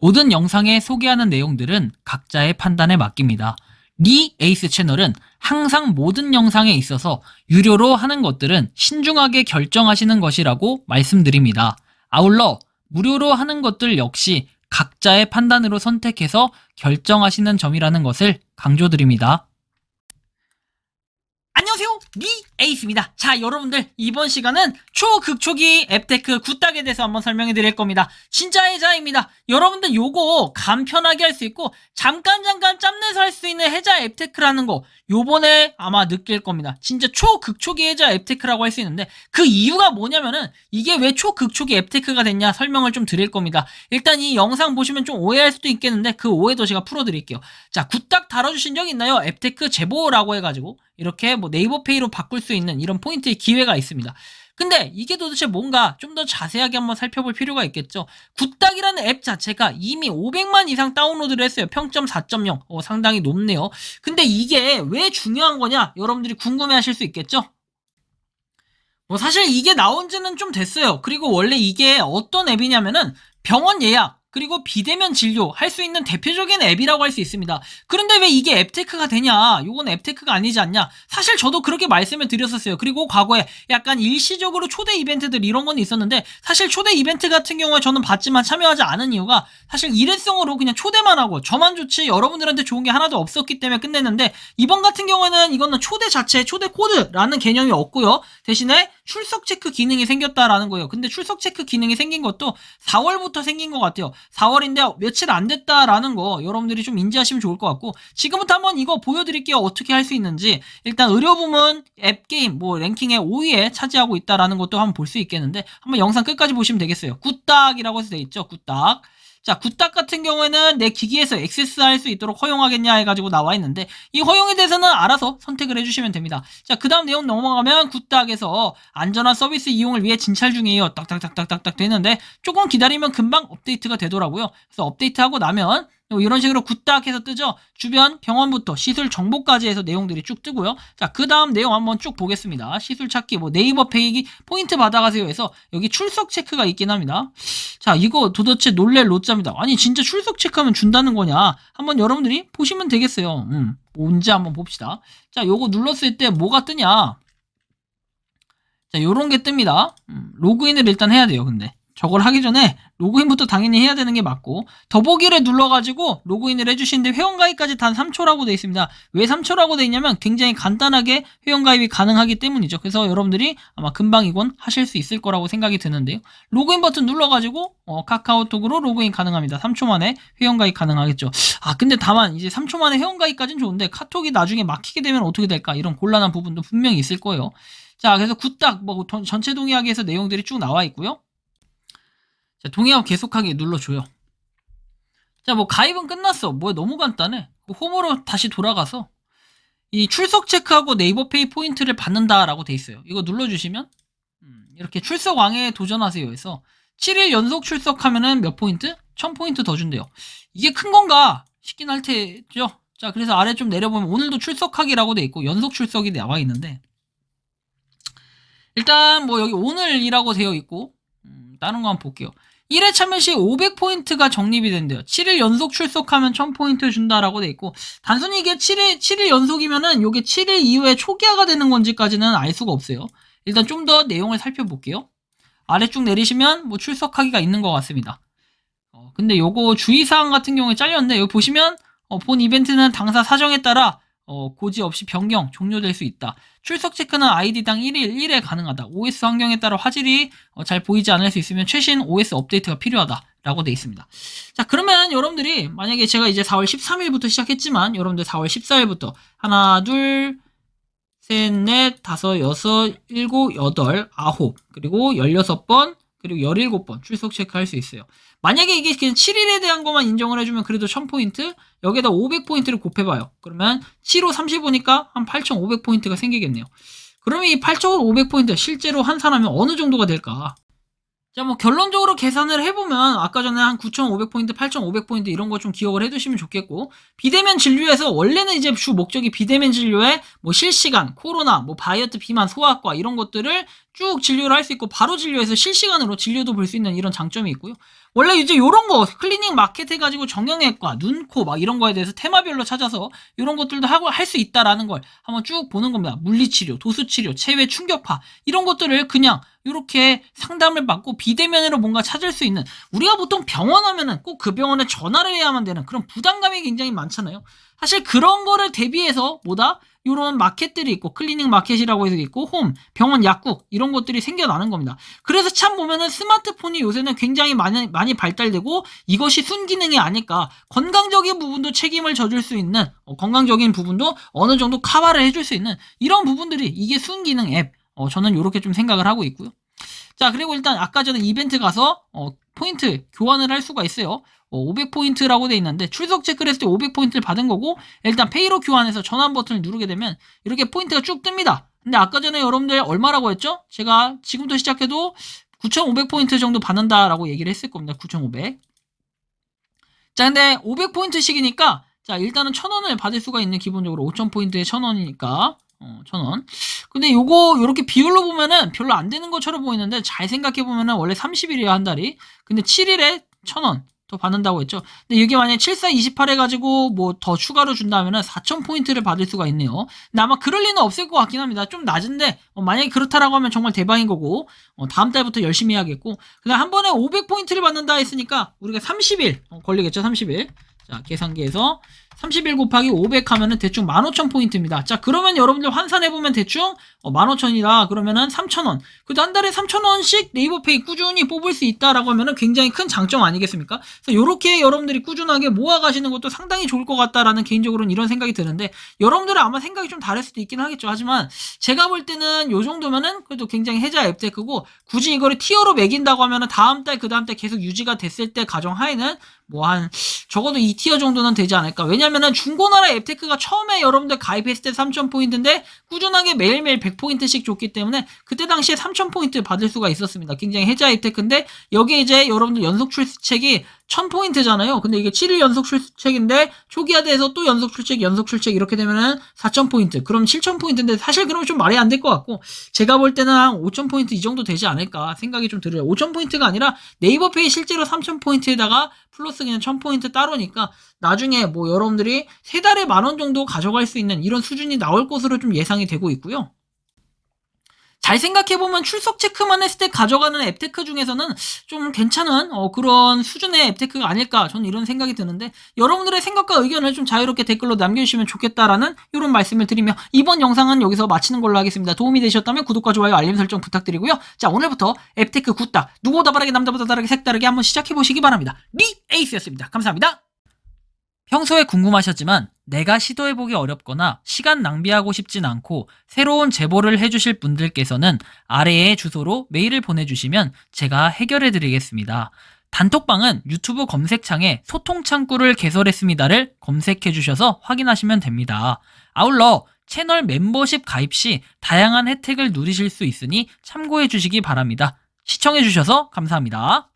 모든 영상에 소개하는 내용들은 각자의 판단에 맡깁니다. 리 에이스 채널은 항상 모든 영상에 있어서 유료로 하는 것들은 신중하게 결정하시는 것이라고 말씀드립니다. 아울러 무료로 하는 것들 역시 각자의 판단으로 선택해서 결정하시는 점이라는 것을 강조드립니다. 안녕하세요, 리 에이스입니다. 자, 여러분들, 이번 시간은 초극초기 앱테크 굿닥에 대해서 한번 설명해 드릴 겁니다. 진짜의 자입니다. 여러분들 요거 간편하게 할 수 있고 잠깐 짬내서 할 수 있는 해자 앱테크라는 거 요번에 아마 느낄 겁니다. 진짜 초극초기 해자 앱테크라고 할 수 있는데 그 이유가 뭐냐면은 이게 왜 초극초기 앱테크가 됐냐 설명을 좀 드릴 겁니다. 일단 이 영상 보시면 좀 오해할 수도 있겠는데 그 오해도 제가 풀어드릴게요. 자, 굿닥 다뤄주신 적 있나요? 앱테크 제보라고 해가지고 이렇게 뭐 네이버페이로 바꿀 수 있는 이런 포인트의 기회가 있습니다. 근데 이게 도대체 뭔가 좀 더 자세하게 한번 살펴볼 필요가 있겠죠. 굿닥이라는 앱 자체가 이미 500만 이상 다운로드를 했어요. 평점 4.0. 상당히 높네요. 근데 이게 왜 중요한 거냐? 여러분들이 궁금해 하실 수 있겠죠? 뭐 사실 이게 나온 지는 좀 됐어요. 그리고 원래 이게 어떤 앱이냐면은 병원 예약 그리고 비대면 진료 할 수 있는 대표적인 앱이라고 할 수 있습니다. 그런데 왜 이게 앱테크가 되냐? 요건 앱테크가 아니지 않냐? 사실 저도 그렇게 말씀을 드렸었어요. 그리고 과거에 약간 일시적으로 초대 이벤트들 이런 건 있었는데 사실 초대 이벤트 같은 경우에 저는 봤지만 참여하지 않은 이유가 사실 일회성으로 그냥 초대만 하고 저만 좋지 여러분들한테 좋은 게 하나도 없었기 때문에 끝냈는데 이번 같은 경우에는 이거는 초대 자체, 초대 코드라는 개념이 없고요. 대신에 출석 체크 기능이 생겼다라는 거예요. 근데 출석 체크 기능이 생긴 것도 4월부터 생긴 것 같아요. 4월인데 며칠 안 됐다라는 거 여러분들이 좀 인지하시면 좋을 것 같고 지금부터 한번 이거 보여드릴게요. 어떻게 할 수 있는지. 일단 의료부문 앱게임 뭐 랭킹의 5위에 차지하고 있다라는 것도 한번 볼 수 있겠는데 한번 영상 끝까지 보시면 되겠어요. 굿닥이라고 해서 돼 있죠. 굿닥. 자, 굿닥 같은 경우에는 내 기기에서 액세스할 수 있도록 허용하겠냐 해가지고 나와 있는데 이 허용에 대해서는 알아서 선택을 해주시면 됩니다. 자, 그 다음 내용 넘어가면 굿닥에서 안전한 서비스 이용을 위해 진찰 중이에요. 딱딱딱딱딱 되는데 조금 기다리면 금방 업데이트가 되더라고요. 그래서 업데이트하고 나면 이런 식으로 굿닥해서 뜨죠. 주변 병원부터 시술 정보까지 해서 내용들이 쭉 뜨고요. 자, 그 다음 내용 한번 쭉 보겠습니다. 시술 찾기, 뭐 네이버 페이기 포인트 받아가세요 해서 여기 출석 체크가 있긴 합니다. 자, 이거 도대체 놀랄 로짜입니다. 아니 진짜 출석 체크하면 준다는 거냐? 한번 여러분들이 보시면 되겠어요. 뭔지 한번 봅시다. 자, 요거 눌렀을 때 뭐가 뜨냐? 자, 요런 게 뜹니다. 로그인을 일단 해야 돼요. 근데 저걸 하기 전에 로그인부터 당연히 해야 되는 게 맞고 더보기를 눌러가지고 로그인을 해주시는데 회원가입까지 단 3초라고 되어 있습니다. 왜 3초라고 되어 있냐면 굉장히 간단하게 회원가입이 가능하기 때문이죠. 그래서 여러분들이 아마 금방 이건 하실 수 있을 거라고 생각이 드는데요. 로그인 버튼 눌러가지고 카카오톡으로 로그인 가능합니다. 3초 만에 회원가입 가능하겠죠. 아, 근데 다만 이제 3초 만에 회원가입까지는 좋은데 카톡이 나중에 막히게 되면 어떻게 될까? 이런 곤란한 부분도 분명히 있을 거예요. 자, 그래서 굿닥 뭐 전체 동의하기에서 내용들이 쭉 나와 있고요. 자, 동의하고 계속하기 눌러줘요. 자, 뭐 가입은 끝났어. 뭐 너무 간단해. 홈으로 다시 돌아가서 이 출석 체크하고 네이버페이 포인트를 받는다라고 돼 있어요. 이거 눌러주시면 이렇게 출석 왕에 도전하세요 해서 7일 연속 출석하면은 몇 포인트? 1000포인트 더 준대요. 이게 큰 건가 싶긴 할 테죠. 자, 그래서 아래 좀 내려보면 오늘도 출석하기라고 돼 있고 연속 출석이 나와 있는데 일단 뭐 여기 오늘이라고 되어 있고 다른 거 한번 볼게요. 1회 참여 시 500포인트가 적립이 된대요. 7일 연속 출석하면 1000포인트 준다라고 돼 있고 단순히 이게 7일 연속이면은 요게 7일 이후에 초기화가 되는 건지까지는 알 수가 없어요. 일단 좀 더 내용을 살펴볼게요. 아래 쭉 내리시면 뭐 출석하기가 있는 것 같습니다. 근데 요거 주의사항 같은 경우에 잘렸는데 여기 보시면 본 이벤트는 당사 사정에 따라 고지 없이 변경, 종료될 수 있다. 출석 체크는 아이디당 1일 1회 가능하다. OS 환경에 따라 화질이 잘 보이지 않을 수 있으면 최신 OS 업데이트가 필요하다. 라고 되어 있습니다. 자, 그러면 여러분들이 만약에 제가 이제 4월 13일부터 시작했지만 여러분들 4월 14일부터 하나, 둘, 셋, 넷, 다섯, 여섯, 일곱, 여덟, 아홉, 그리고 16번, 그리고 17번 출석 체크할 수 있어요. 만약에 이게 그냥 7일에 대한 것만 인정을 해주면 그래도 1000포인트, 여기에다 500포인트를 곱해봐요. 그러면 7호 35니까 한 8500포인트가 생기겠네요. 그러면 이 8500포인트 실제로 한 사람이 어느 정도가 될까? 자, 뭐 결론적으로 계산을 해보면 아까 전에 한 9500포인트, 8500포인트 이런 거 좀 기억을 해두시면 좋겠고 비대면 진료에서 원래는 이제 주 목적이 비대면 진료에 뭐 실시간, 코로나, 뭐 다이어트, 비만, 소아과 이런 것들을 쭉 진료를 할 수 있고 바로 진료해서 실시간으로 진료도 볼 수 있는 이런 장점이 있고요. 원래 이제 요런 거 클리닉 마켓 해가지고 정형외과, 눈, 코 막 이런 거에 대해서 테마별로 찾아서 이런 것들도 하고 할 수 있다라는 걸 한번 쭉 보는 겁니다. 물리치료, 도수치료, 체외 충격파 이런 것들을 그냥 이렇게 상담을 받고 비대면으로 뭔가 찾을 수 있는, 우리가 보통 병원 하면은 꼭 그 병원에 전화를 해야만 되는 그런 부담감이 굉장히 많잖아요. 사실 그런 거를 대비해서 뭐다? 이런 마켓들이 있고, 클리닉 마켓이라고 해서 있고, 홈, 병원 약국 이런 것들이 생겨나는 겁니다. 그래서 참 보면은 스마트폰이 요새는 굉장히 많이 발달되고 이것이 순기능이 아닐까, 건강적인 부분도 책임을 져줄 수 있는, 건강적인 부분도 어느 정도 커버를 해줄 수 있는 이런 부분들이 이게 순기능 앱, 저는 이렇게 좀 생각을 하고 있고요. 자, 그리고 일단 아까 전에 이벤트 가서 포인트 교환을 할 수가 있어요. 500포인트라고 돼 있는데 출석 체크를 했을 때 500포인트를 받은 거고, 일단 페이로 교환해서 전환 버튼을 누르게 되면 이렇게 포인트가 쭉 뜹니다. 근데 아까 전에 여러분들 얼마라고 했죠? 제가 지금부터 시작해도 9,500포인트 정도 받는다라고 얘기를 했을 겁니다. 9,500. 자, 근데 500포인트씩이니까 자, 일단은 1,000원을 받을 수가 있는, 기본적으로 5,000포인트에 1,000원이니까 1,000원. 근데 요거 요렇게 비율로 보면은 별로 안 되는 것처럼 보이는데, 잘 생각해 보면은 원래 30일이에요, 한 달이. 근데 7일에 1,000원 더 받는다고 했죠. 근데 이게 만약에 7428 해가지고 뭐 더 추가로 준다면은 4,000포인트를 받을 수가 있네요. 근데 아마 그럴 리는 없을 것 같긴 합니다. 좀 낮은데 만약에 그렇다라고 하면 정말 대박인 거고, 다음 달부터 열심히 해야겠고, 그다음 한 번에 500포인트를 받는다 했으니까 우리가 30일 걸리겠죠. 30일. 자, 계산기에서 31 곱하기 500 하면은 대충 15,000포인트입니다. 자, 그러면 여러분들 환산해보면 대충 15,000이다 그러면은 3,000원. 그래도 한 달에 3,000원씩 네이버페이 꾸준히 뽑을 수 있다라고 하면은 굉장히 큰 장점 아니겠습니까? 그래서 요렇게 여러분들이 꾸준하게 모아가시는 것도 상당히 좋을 것 같다라는, 개인적으로는 이런 생각이 드는데, 여러분들은 아마 생각이 좀 다를 수도 있긴 하겠죠. 하지만 제가 볼 때는 요 정도면은 그래도 굉장히 혜자 앱테크고, 굳이 이거를 티어로 매긴다고 하면은 다음 달, 그 다음 달 계속 유지가 됐을 때 가정하에는 뭐 한 적어도 2티어 정도는 되지 않을까. 왜냐면은 중고나라 앱테크가 처음에 여러분들 가입했을 때 3,000포인트인데 꾸준하게 매일매일 100포인트씩 줬기 때문에 그때 당시에 3,000포인트 받을 수가 있었습니다. 굉장히 혜자 앱테크인데, 여기에 이제 여러분들 연속 출첵이 1,000포인트잖아요. 근데 이게 7일 연속 출첵인데 초기화돼서 또 연속 출첵 이렇게 되면은 4,000포인트. 그럼 7,000포인트인데 사실 그러면 좀 말이 안 될 것 같고, 제가 볼 때는 한 5,000포인트 이 정도 되지 않을까 생각이 좀 들어요. 5,000포인트가 아니라 네이버페이 실제로 3,000포인트에다가 플러스 그냥 1,000포인트 따로니까 나중에 뭐 여러분들이 3달에 10,000원 정도 가져갈 수 있는 이런 수준이 나올 것으로 좀 예상이 되고 있고요. 잘 생각해보면 출석 체크만 했을 때 가져가는 앱테크 중에서는 좀 괜찮은 그런 수준의 앱테크가 아닐까, 저는 이런 생각이 드는데, 여러분들의 생각과 의견을 좀 자유롭게 댓글로 남겨주시면 좋겠다라는 이런 말씀을 드리며 이번 영상은 여기서 마치는 걸로 하겠습니다. 도움이 되셨다면 구독과 좋아요, 알림 설정 부탁드리고요. 자, 오늘부터 앱테크 굿다, 누구보다 빠르게 남자보다 다르게 색다르게 한번 시작해보시기 바랍니다. 리에이스였습니다. 감사합니다. 평소에 궁금하셨지만 내가 시도해보기 어렵거나 시간 낭비하고 싶진 않고 새로운 제보를 해주실 분들께서는 아래의 주소로 메일을 보내주시면 제가 해결해드리겠습니다. 단톡방은 유튜브 검색창에 소통창구를 개설했습니다를 검색해주셔서 확인하시면 됩니다. 아울러 채널 멤버십 가입 시 다양한 혜택을 누리실 수 있으니 참고해주시기 바랍니다. 시청해주셔서 감사합니다.